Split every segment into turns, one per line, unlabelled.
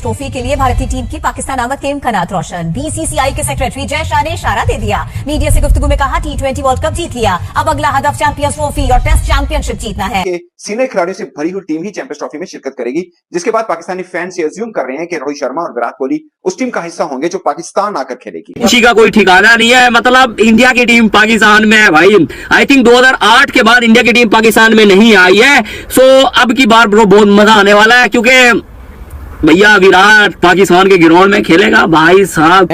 Trophy के लिए भारतीय टीम की पाकिस्तान आमद के इम्कानात रोशन। बीसीसीआई के सेक्रेटरी जय शाह ने इशारा दे दिया। मीडिया से गुफ्तगू में कहा T20 वर्ल्ड कप जीत लिया, अब अगला हदफ चैंपियंस ट्रॉफी और टेस्ट चैंपियनशिप जीतना है।
सीनियर खिलाड़ियों से भरी हुई टीम ही चैंपियंस ट्रॉफी में शिरकत करेगी, जिसके बाद पाकिस्तानी फैंस ये अज्यूम कर रहे हैं कि रोहित शर्मा और विराट कोहली उस टीम का हिस्सा होंगे जो पाकिस्तान आकर खेलेगी।
किसी का कोई ठिकाना नहीं है, मतलब इंडिया की टीम पाकिस्तान में है भाई। आई थिंक 2008 के बाद इंडिया की टीम पाकिस्तान में नहीं आई है। सो अब की बार ब्रो बहुत मजा आने वाला है, क्योंकि भैया विराट पाकिस्तान के ग्राउंड में खेलेगा भाई साहब।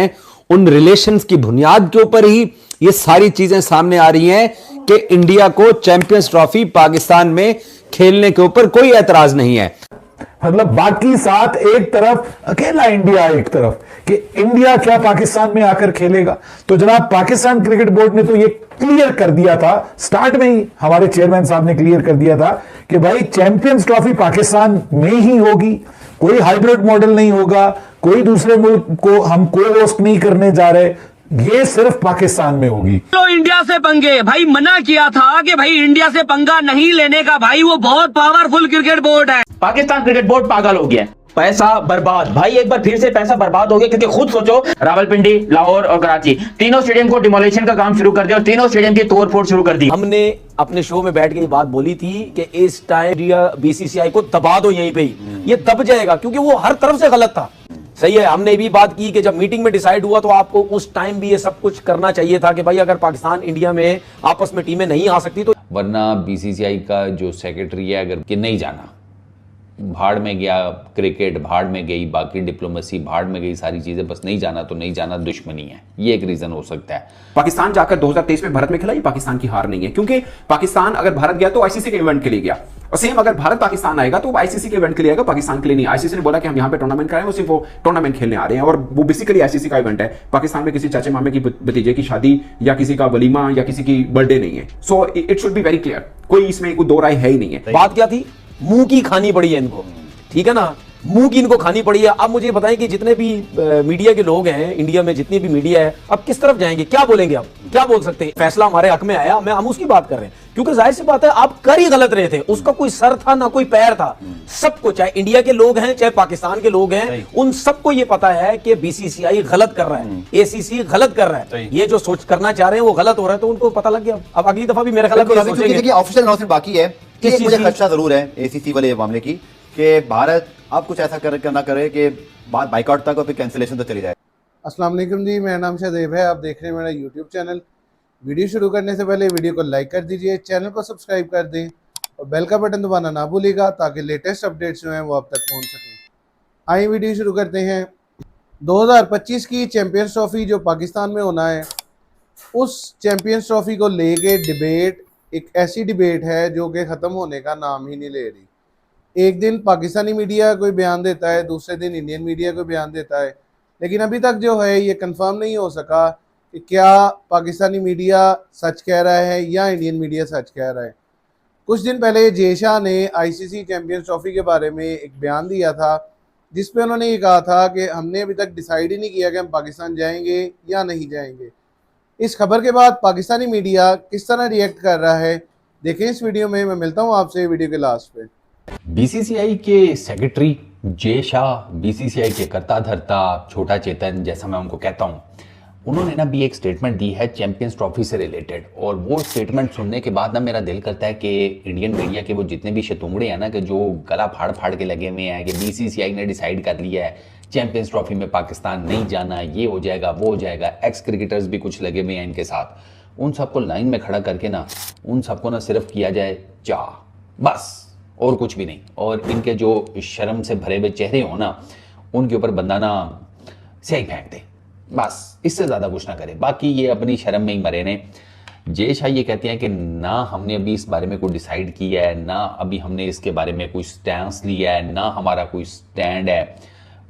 उन रिलेशंस की बुनियाद के ऊपर ही ये सारी चीजें सामने आ रही हैं कि इंडिया को चैंपियंस ट्रॉफी पाकिस्तान में खेलने के ऊपर कोई एतराज नहीं है।
मतलब बाकी साथ एक तरफ, अकेला इंडिया एक तरफ, कि इंडिया क्या पाकिस्तान में आकर खेलेगा। तो जनाब पाकिस्तान क्रिकेट बोर्ड ने तो ये क्लियर कर दिया था, स्टार्ट में ही हमारे चेयरमैन साहब ने क्लियर कर दिया था कि भाई चैंपियंस ट्रॉफी पाकिस्तान में ही होगी, कोई हाइब्रिड मॉडल नहीं होगा, कोई दूसरे मुल्क को हम को होस्ट नहीं करने जा रहे, ये सिर्फ पाकिस्तान में होगी।
तो इंडिया से पंगे भाई, मना किया था कि भाई इंडिया से पंगा नहीं लेने का भाई, वो बहुत पावरफुल क्रिकेट बोर्ड है।
पाकिस्तान क्रिकेट बोर्ड पागल हो गया, पैसा बर्बाद भाई, एक बार फिर से पैसा बर्बाद हो गया। क्योंकि खुद सोचो, रावलपिंडी, लाहौर और कराची तीनों स्टेडियम को डिमोलिशन का काम शुरू कर दिया और तीनों स्टेडियम की तोड़फोड़ शुरू कर दी।
हमने अपने शो में बैठ के ये बात बोली थी कि इस टाइम बीसीसीआई को दबा दो यहीं पे ही, ये दब जाएगा, क्योंकि वो हर तरफ से गलत था। सही है, हमने भी बात की कि जब मीटिंग में डिसाइड हुआ तो आपको उस टाइम भी ये सब कुछ करना चाहिए था कि भाई अगर पाकिस्तान इंडिया में आपस में टीमें नहीं आ सकती तो,
वरना बीसीसीआई का जो सेक्रेटरी है अगर कि नहीं जाना, भाड़ में गया, क्रिकेट भाड़ में गई, बाकी डिप्लोमेसी भाड़ में गई, सारी चीजें बस नहीं जाना तो नहीं जाना, दुश्मनी है, ये एक रीजन हो सकता है।
पाकिस्तान जाकर 2023 में भारत में खेला, ये पाकिस्तान की हार नहीं है, क्योंकि पाकिस्तान अगर भारत गया तो आईसीसी के इवेंट के लिए गया, और सेम अगर भारत पाकिस्तान आएगा तो आईसीसी के इवेंट के लिए आएगा, पाकिस्तान के लिए नहीं। आईसीसी ने बोला कि हम यहाँ पे टूर्नामेंट कराएं, वो सिर्फ वो टूर्नामेंट खेलने आ रहे हैं, और वो बेसिकली आईसीसी का इवेंट है। पाकिस्तान में किसी चाचे मामे की भतीजे की शादी या किसी का वलीमा या किसी की बर्थडे नहीं है। So it should be very clear, कोई इसमें कोई दो राय है ही नहीं है।
बात क्या थी, मुंह की खानी पड़ी है इनको, ठीक है ना, मुंह की इनको खानी पड़ी है। अब मुझे बताएं कि जितने भी मीडिया के लोग हैं इंडिया में, जितनी भी मीडिया है, अब किस तरफ जाएंगे, क्या बोलेंगे, अब क्या बोल सकते हैं। फैसला हमारे हक में आया, हम उसकी बात कर रहे हैं, क्योंकि जाहिर सी बात है आप कर ही गलत रहे थे, उसका कोई सर था ना कोई पैर था। सबको, चाहे इंडिया के लोग हैं चाहे पाकिस्तान के लोग हैं, उन सबको ये पता है कि बीसीसीआई गलत कर रहा है, एसीसी गलत कर रहा है, ये जो सोच करना चाह रहे हैं वो गलत हो रहा है, तो उनको पता लग गया। अब अगली दफा भी मेरे ख्याल में
ऑफिशियल अनाउंसमेंट बाकी है कि मुझे खदशा जरूर है एसीसी वाले मामले की कि भारत अब कुछ ऐसा करना करे कि बात बाइकआउट तक और फिर कैंसिलेशन तक चली जाए।
अस्सलाम वालेकुम जी, मेरा नाम शाहदेव है, आप देख रहे हैं मेरा यूट्यूब चैनल। वीडियो शुरू करने से पहले वीडियो को लाइक कर दीजिए, चैनल को सब्सक्राइब कर दें और बेल का बटन दबाना ना भूलिएगा ताकि लेटेस्ट अपडेट्स जो हैं वो आप तक पहुंच सकें। आइए वीडियो शुरू करते हैं। 2025 की चैम्पियंस ट्रॉफी जो पाकिस्तान में होना है, उस चैम्पियंस ट्रॉफी को लेके डिबेट एक ऐसी डिबेट है जो कि ख़त्म होने का नाम ही नहीं ले रही। एक दिन पाकिस्तानी मीडिया कोई बयान देता है, दूसरे दिन इंडियन मीडिया कोई बयान देता है, लेकिन अभी तक जो है ये कंफर्म नहीं हो सका कि क्या पाकिस्तानी मीडिया सच कह रहा है या इंडियन मीडिया सच कह रहा है। कुछ दिन पहले जय शाह ने आईसीसी चैम्पियंस ट्रॉफी के बारे में एक बयान दिया था, जिसपे उन्होंने ये कहा था कि हमने अभी तक डिसाइड ही नहीं किया कि हम पाकिस्तान जाएंगे या नहीं जाएंगे। इस खबर के बाद पाकिस्तानी मीडिया किस तरह रिएक्ट कर रहा है, देखें इस वीडियो में। मैं मिलता हूँ आपसे वीडियो के लास्ट पे।
बीसीसीआई के सेक्रेटरी जय शाह, बीसीसीआई के कर्ता धर्ता छोटा चेतन जैसा मैं उनको कहता हूं, उन्होंने ना भी एक स्टेटमेंट दी है चैंपियंस ट्रॉफी से रिलेटेड, और वो स्टेटमेंट सुनने के बाद ना मेरा दिल करता है कि इंडियन मीडिया के वो जितने भी शतुंगड़े हैं ना, कि जो गला फाड़ फाड़ के लगे हुए हैं कि बीसीसीआई ने डिसाइड कर लिया है चैंपियंस ट्रॉफी में पाकिस्तान नहीं जाना, ये हो जाएगा वो हो जाएगा, एक्स क्रिकेटर्स भी कुछ लगे हुए हैं इनके साथ, उन सबको लाइन में खड़ा करके ना उन सबको ना सिर्फ किया जाए चाह, बस और कुछ भी नहीं। और इनके जो शर्म से भरे हुए चेहरे हो ना, उनके ऊपर बंदा ना स्याही फेंक दे, बस इससे ज़्यादा कुछ ना करे, बाकी ये अपनी शर्म में ही मरे ने। जय शाह ये कहते हैं कि ना हमने अभी इस बारे में कोई डिसाइड किया है, ना अभी हमने इसके बारे में कोई स्टैंस लिया है, ना हमारा कोई स्टैंड है।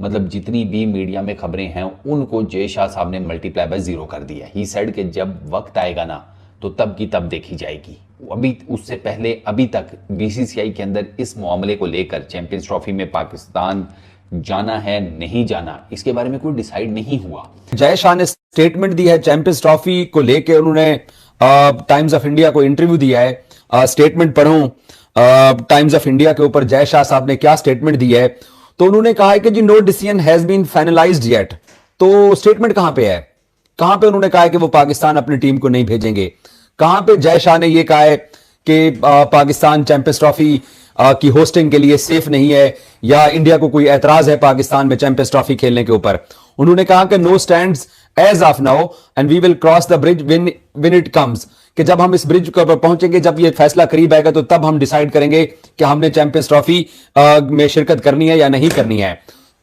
मतलब जितनी भी मीडिया में खबरें हैं उनको जय शाह साहब ने मल्टीप्लाई बाय 0 कर दिया। ही सेड कि जब वक्त आएगा ना तो तब की तब देखी जाएगी। अभी उससे पहले अभी तक बीसीसीआई के अंदर इस मामले को लेकर चैंपियंस ट्रॉफी में पाकिस्तान जाना है नहीं जाना, इसके बारे में कोई डिसाइड नहीं हुआ।
जय शाह ने स्टेटमेंट दी है चैंपियंस ट्रॉफी को लेकर, उन्होंने टाइम्स ऑफ इंडिया को इंटरव्यू दिया है। स्टेटमेंट पढ़ूं टाइम्स ऑफ इंडिया के ऊपर जय शाह साहब ने क्या स्टेटमेंट दी है। तो उन्होंने कहा है कि जी no decision has been finalised yet. तो स्टेटमेंट कहां पे है? कहां पे उन्होंने कहा है कि वो पाकिस्तान अपनी टीम को नहीं भेजेंगे? कहां पे जय शाह ने ये कहा है कि पाकिस्तान चैंपियंस ट्रॉफी की होस्टिंग के लिए सेफ नहीं है, या इंडिया को कोई एतराज है पाकिस्तान में चैंपियंस ट्रॉफी खेलने के ऊपर? उन्होंने कहा कि no stands as of now and we will cross the bridge when it comes, कि जब हम इस ब्रिज के ऊपर पहुंचेंगे, जब ये फैसला करीब आएगा तो तब हम डिसाइड करेंगे कि हमने चैंपियंस ट्रॉफी में शिरकत करनी है या नहीं करनी है।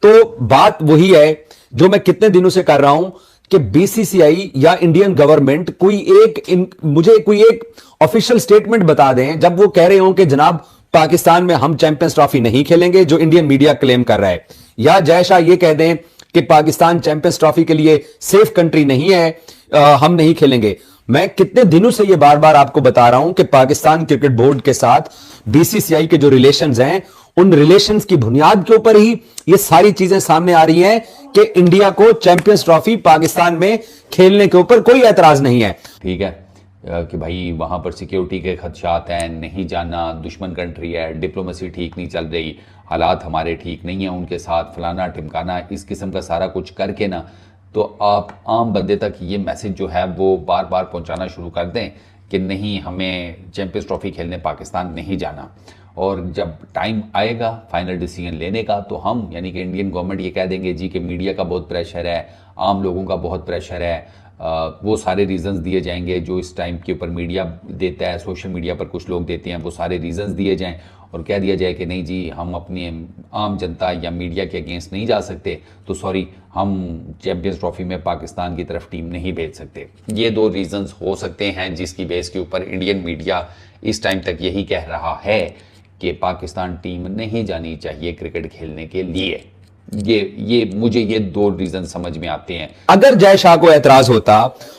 तो बात वही है जो मैं कितने दिनों से कर रहा हूं कि बीसीसीआई या इंडियन गवर्नमेंट मुझे कोई एक ऑफिशियल स्टेटमेंट बता दें जब वो कह रहे हो कि जनाब पाकिस्तान में हम चैंपियंस ट्रॉफी नहीं खेलेंगे, जो इंडियन मीडिया क्लेम कर रहा है, या जय शाह ये कह दें कि पाकिस्तान चैंपियंस ट्रॉफी के लिए सेफ कंट्री नहीं है, हम नहीं खेलेंगे। मैं कितने दिनों से ये बार बार आपको बता रहा हूं कि पाकिस्तान क्रिकेट बोर्ड के साथ बीसीसीआई के जो रिलेशंस हैं, उन रिलेशंस की बुनियाद के ऊपर ही ये सारी चीजें सामने आ रही हैं कि इंडिया को चैंपियंस ट्रॉफी पाकिस्तान में खेलने के ऊपर कोई एतराज नहीं है।
ठीक है कि भाई वहां पर सिक्योरिटी के खदशात हैं, नहीं जाना, दुश्मन कंट्री है, डिप्लोमेसी ठीक नहीं चल रही, हालात हमारे ठीक नहीं है उनके साथ, फलाना टिमकाना, इस किस्म का सारा कुछ करके ना, तो आप आम बंदे तक ये मैसेज जो है वो बार बार पहुंचाना शुरू कर दें कि नहीं, हमें चैंपियंस ट्रॉफी खेलने पाकिस्तान नहीं जाना। और जब टाइम आएगा फाइनल डिसीजन लेने का तो हम यानी कि इंडियन गवर्नमेंट ये कह देंगे जी कि मीडिया का बहुत प्रेशर है, आम लोगों का बहुत प्रेशर है, वो सारे रीजंस दिए जाएंगे जो इस टाइम के ऊपर मीडिया देता है, सोशल मीडिया पर कुछ लोग देते हैं, वो सारे रीजंस दिए जाएं और कह दिया जाए कि नहीं जी हम अपनी आम जनता या मीडिया के अगेंस्ट नहीं जा सकते, तो सॉरी हम चैंपियंस ट्रॉफी में पाकिस्तान की तरफ टीम नहीं भेज सकते। ये दो रीजंस हो सकते हैं जिसकी बेस के ऊपर इंडियन मीडिया इस टाइम तक यही कह रहा है कि पाकिस्तान टीम नहीं जानी चाहिए क्रिकेट खेलने के लिए। ये मुझे ये दो रीजन समझ में आते हैं।
अगर जय शाह को एतराज होता,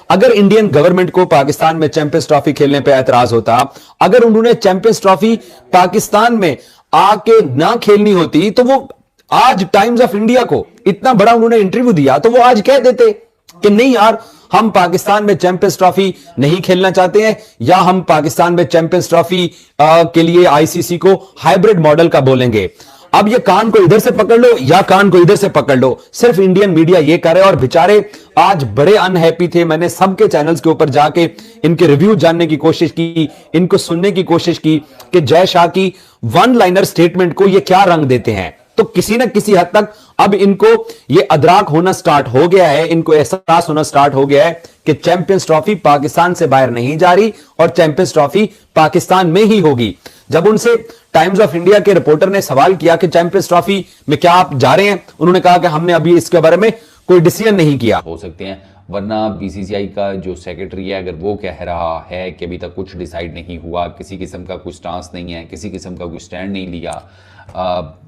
अगर इंडियन गवर्नमेंट को पाकिस्तान में चैंपियंस ट्रॉफी खेलने पे एतराज होता, अगर उन्होंने चैंपियंस ट्रॉफी पाकिस्तान में आके ना खेलनी होती, तो वो आज टाइम्स ऑफ इंडिया को इतना बड़ा उन्होंने इंटरव्यू दिया तो वो आज कह देते कि नहीं यार, हम पाकिस्तान में चैंपियंस ट्रॉफी नहीं खेलना चाहते हैं, या हम पाकिस्तान में चैंपियंस ट्रॉफी के लिए आईसीसी को हाइब्रिड मॉडल का बोलेंगे। अब ये कान को इधर से पकड़ लो या कान को इधर से पकड़ लो, सिर्फ इंडियन मीडिया ये करे। और बेचारे आज बड़े अनहैप्पी थे। मैंने सबके चैनल्स के ऊपर जाके इनके रिव्यू जानने की कोशिश की, इनको सुनने की कोशिश की कि जय शाह की वन लाइनर स्टेटमेंट को ये क्या रंग देते हैं। तो किसी न किसी हद तक अब इनको ये अदराक होना स्टार्ट हो गया है, इनको एहसास होना स्टार्ट हो गया है कि चैंपियंस ट्रॉफी पाकिस्तान से बाहर नहीं जा रही और चैंपियंस ट्रॉफी पाकिस्तान में ही होगी। जब उनसे टाइम्स ऑफ इंडिया के रिपोर्टर ने सवाल किया कि चैंपियंस ट्रॉफी में क्या आप जा रहे हैं, उन्होंने कहा कि हमने अभी इसके बारे में कोई डिसीजन नहीं किया।
हो सकते हैं, वरना बीसीसीआई का जो सेक्रेटरी है अगर वो कह रहा है कि अभी तक कुछ डिसाइड नहीं हुआ, किसी किस्म का कुछ स्टांस नहीं है, किसी किस्म का कोई स्टैंड नहीं लिया,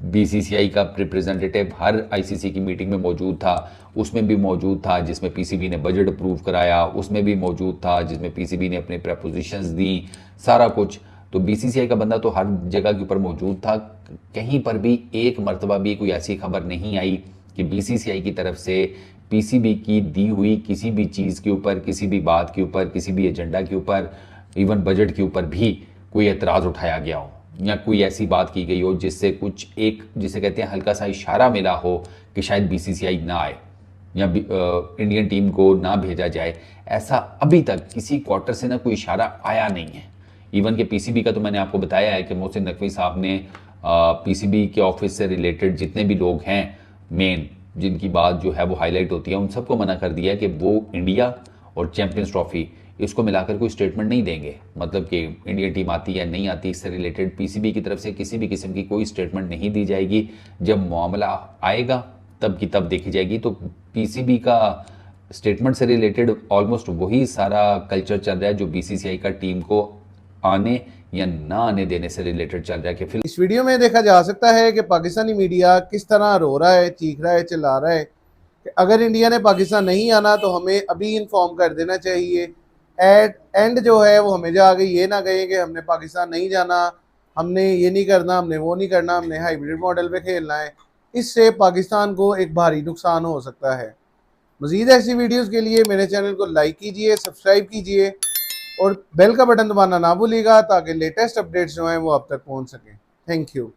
बीसीसीआई का रिप्रेजेंटेटिव हर आईसीसी की मीटिंग में मौजूद था, उसमें भी मौजूद था जिसमें पीसीबी ने बजट अप्रूव कराया, उसमें भी मौजूद था जिसमें पीसीबी ने अपने प्रपोजिशंस दी, सारा कुछ। तो बीसीसीआई का बंदा तो हर जगह के ऊपर मौजूद था। कहीं पर भी एक मरतबा भी कोई ऐसी खबर नहीं आई कि बीसीसीआई की तरफ से पीसीबी की दी हुई किसी भी चीज़ के ऊपर, किसी भी बात के ऊपर, किसी भी एजेंडा के ऊपर, इवन बजट के ऊपर भी कोई एतराज़ उठाया गया हो या कोई ऐसी बात की गई हो जिससे कुछ एक जिसे कहते हैं हल्का सा इशारा मिला हो कि शायद बीसीसीआई ना आए या इंडियन टीम को ना भेजा जाए। ऐसा अभी तक किसी क्वार्टर से ना कोई इशारा आया नहीं है। इवन के पीसीबी का तो मैंने आपको बताया है कि मोहसिन नकवी साहब ने पीसीबी के ऑफिस से रिलेटेड जितने भी लोग हैं मेन जिनकी बात जो है वो हाईलाइट होती है, उन सबको मना कर दिया कि वो इंडिया और चैंपियंस ट्रॉफी इसको मिलाकर कोई स्टेटमेंट नहीं देंगे। मतलब कि इंडियन टीम आती या नहीं आती, इससे रिलेटेड पीसीबी की तरफ से किसी भी किस्म की कोई स्टेटमेंट नहीं दी जाएगी। जब मामला आएगा तब की तब देखी जाएगी। तो पीसीबी का स्टेटमेंट से रिलेटेड ऑलमोस्ट वही सारा कल्चर चल रहा है जो बीसीसीआई का टीम को आने या ना आने देने से रिलेटेड चल रहा है। कि फिर
इस वीडियो में देखा जा सकता है कि पाकिस्तानी मीडिया किस तरह रो रहा है, चीख रहा है, चिल्ला रहा है कि अगर इंडिया ने पाकिस्तान नहीं आना तो हमें अभी इन्फॉर्म कर देना चाहिए। एट एंड जो है वो हमें जा आगे ये ना कहें कि हमने पाकिस्तान नहीं जाना, हमने ये नहीं करना, हमने वो नहीं करना, हमने हाइब्रिड मॉडल पे खेलना है। इससे पाकिस्तान को एक भारी नुकसान हो सकता है। मज़ीद ऐसी वीडियोस के लिए मेरे चैनल को लाइक कीजिए, सब्सक्राइब कीजिए और बेल का बटन दबाना ना भूलिएगा ताकि लेटेस्ट अपडेट्स जो हैं वो आप तक पहुंच सकें। Thank you.